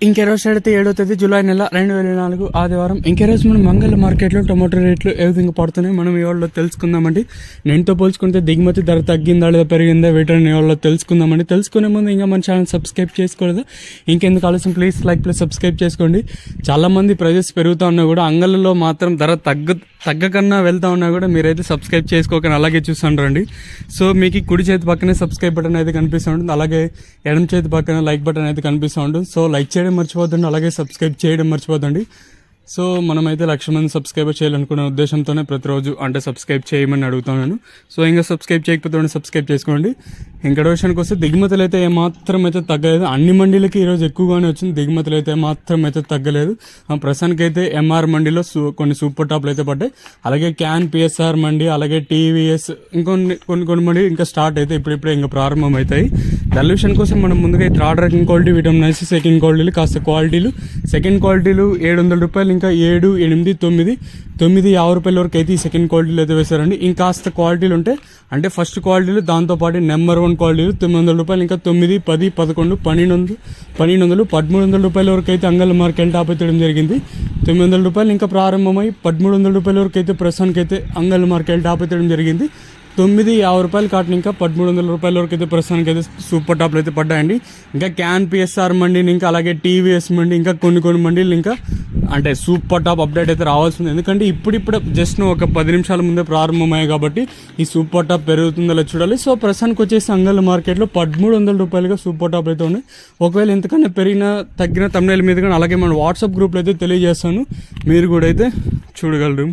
ఇంకెరోజు అయితే 7వ తేదీ జూలై నెల 2024 ఆదివారం. ఇంకెరోజు మనం మంగళ మార్కెట్లో టొమాటో రేట్లు ఏ విధంగా పడుతున్నాయి మనం ఇవాళ తెలుసుకుందామండి. నేనుతో పోల్చుకుంటే దిగుమతి ధర తగ్గిందా లేదా పెరిగిందా వీటిని ఇవాళ తెలుసుకుందామండి. తెలుసుకునే ముందు ఇంకా మన ఛానల్ సబ్స్క్రైబ్ చేసుకోలేదు, ఇంకెందుకు ఆలస్యం ప్లీజ్ ప్లీజ్ సబ్స్క్రైబ్ చేసుకోండి. చాలామంది ప్రైజెస్ పెరుగుతూ ఉన్నా కూడా అంగళ్ళలో మాత్రం ధర తగ్గకన్నా వెళ్తా ఉన్నా కూడా మీరైతే సబ్స్క్రైబ్ చేసుకోకని అలాగే చూస్తుంటారండి. సో మీకు కుడి చేతి పక్కనే సబ్స్క్రైబ్ బటన్ అయితే కనిపిస్తూ ఉంటుంది, అలాగే ఎడమ చేతి పక్కన లైక్ బటన్ అయితే కనిపిస్తూ ఉంటుంది. సో లైక్ చేయడం మర్చిపోద్దండి, అలాగే సబ్స్క్రైబ్ చేయడం మర్చిపోద్దండి. సో మనమైతే 1,00,000 మంది సబ్స్క్రైబర్ చేయాలనుకునే ఉద్దేశంతోనే ప్రతిరోజు అంటే సబ్స్క్రైబ్ చేయమని అడుగుతున్నాను. సో ఇంకా సబ్స్క్రైబ్ చేయకపోతే సబ్స్క్రైబ్ చేసుకోండి. ఇంకా విషయానికి వస్తే దిగుమతులు అయితే ఏమాత్రం అయితే తగ్గలేదు. అన్ని మండీలకి ఈరోజు ఎక్కువగానే వచ్చింది, దిగుమతులు అయితే మాత్రం అయితే తగ్గలేదు. ప్రస్తుతానికైతే ఎంఆర్ మండీలో కొన్ని సూపర్ టాప్లు అయితే పడ్డాయి, అలాగే క్యాన్ పిఎస్ఆర్ మండీ, అలాగే టీవీఎస్ కొన్ని మండీ ఇంకా స్టార్ట్ అయితే ఇప్పుడిప్పుడే ఇంకా ప్రారంభం అవుతాయి. దాని విషయం కోసం మనం ముందుగా third ranking quality vitamin nice, second క్వాలిటీలు కాస్త క్వాలిటీలు, సెకండ్ క్వాలిటీలు 700 రూపాయలు, ఇంకా 7, 8, 9, 50 రూపాయల వరకు అయితే ఈ సెకండ్ క్వాలిటీలు అయితే వేశారండి. ఇంకాస్త క్వాలిటీలు ఉంటాయి అంటే ఫస్ట్ క్వాలిటీలు, దాంతోపాటు నెంబర్ 1 క్వాలిటీలు 900 రూపాయలు, ఇంకా 9, 10, 11, 1200, 1300 రూపాయల వరకు అయితే అంగళ్ళ మార్కెట్ టాప్ అయితే జరిగింది. 900 రూపాయలు ఇంకా ప్రారంభమై 1300 రూపాయల వరకు అయితే ప్రస్తుతానికి అయితే అంగళ్ళ మార్కెట్ టాప్ అయితే జరిగింది. 950 రూపాయలు కాటిన ఇంకా 1300 రూపాయల వరకు అయితే ప్రస్తుతానికి అయితే సూపర్ టాప్లు అయితే పడ్డాయండి. ఇంకా క్యాన్ పిఎస్ఆర్ మండీని, ఇంకా అలాగే టీవీఎస్ మండీ, ఇంకా కొన్ని మండీలు ఇంకా అంటే సూపర్ టాప్ అప్డేట్ అయితే రావాల్సింది. ఎందుకంటే ఇప్పుడు జస్ట్ ఒక 10 నిమిషాల ముందే ప్రారంభమయ్యాయి కాబట్టి ఈ సూపర్ టాప్ పెరుగుతుందో చూడాలి. సో ప్రస్తుతానికి వచ్చేసి అంగళ్ళ మార్కెట్లో 1300 రూపాయలుగా సూపర్ టాప్ అయితే ఉన్నాయి. ఒకవేళ ఎంతకన్నా తగ్గిన తమ్నైల్ మీద కానీ అలాగే మన వాట్సాప్ గ్రూప్లో అయితే తెలియజేస్తాను, మీరు కూడా అయితే చూడగలరు.